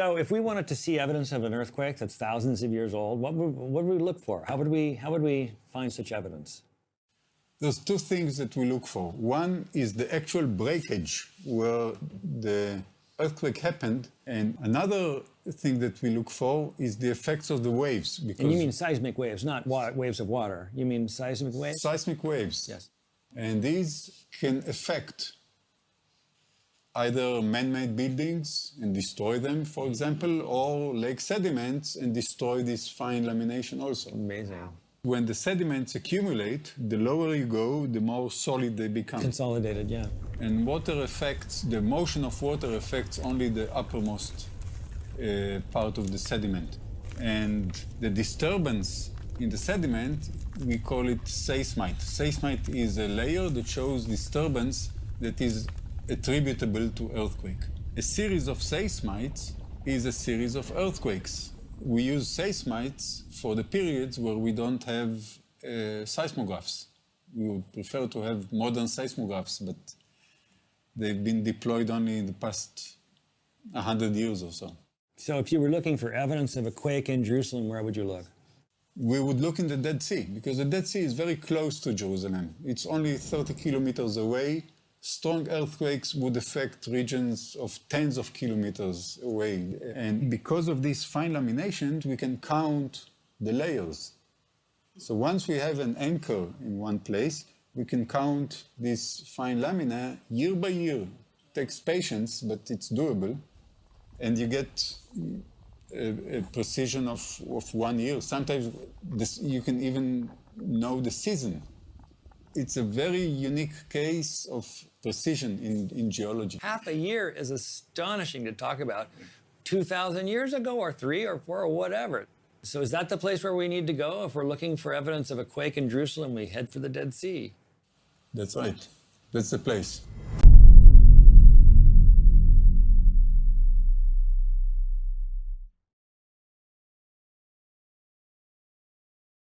So if we wanted to see evidence of an earthquake that's thousands of years old, what would we look for? How would we find such evidence? There's two things that we look for. One is the actual breakage where the earthquake happened, and another thing that we look for is the effects of the waves. Because And you mean seismic waves, not waves of water. You mean seismic waves? seismic waves. Yes. And these can affect either man-made buildings and destroy them, for example, or lake sediments and destroy this fine lamination also. Amazing. When the sediments accumulate, the lower you go, the more solid they become. Consolidated, yeah. And water affects, the motion of water affects only the uppermost part of the sediment. And the disturbance in the sediment, we call it seismite. Seismite is a layer that shows disturbance that is attributable to earthquake. A series of seismites is a series of earthquakes. We use seismites for the periods where we don't have seismographs. We would prefer to have modern seismographs, but they've been deployed only in the past 100 years or so. So if you were looking for evidence of a quake in Jerusalem, where would you look? We would look in the Dead Sea, because the Dead Sea is very close to Jerusalem. It's only 30 kilometers away. Strong earthquakes would affect regions of tens of kilometers away. And because of these fine laminations, we can count the layers. So once we have an anchor in one place, we can count this fine lamina year by year. It takes patience, but it's doable. And you get a precision of 1 year. Sometimes you can even know the season. It's a very unique case of precision in geology. Half a year is astonishing to talk about 2,000 years ago or 3 or 4 or whatever. So is that the place where we need to go? If we're looking for evidence of a quake in Jerusalem, we head for the Dead Sea. That's right. That's the place.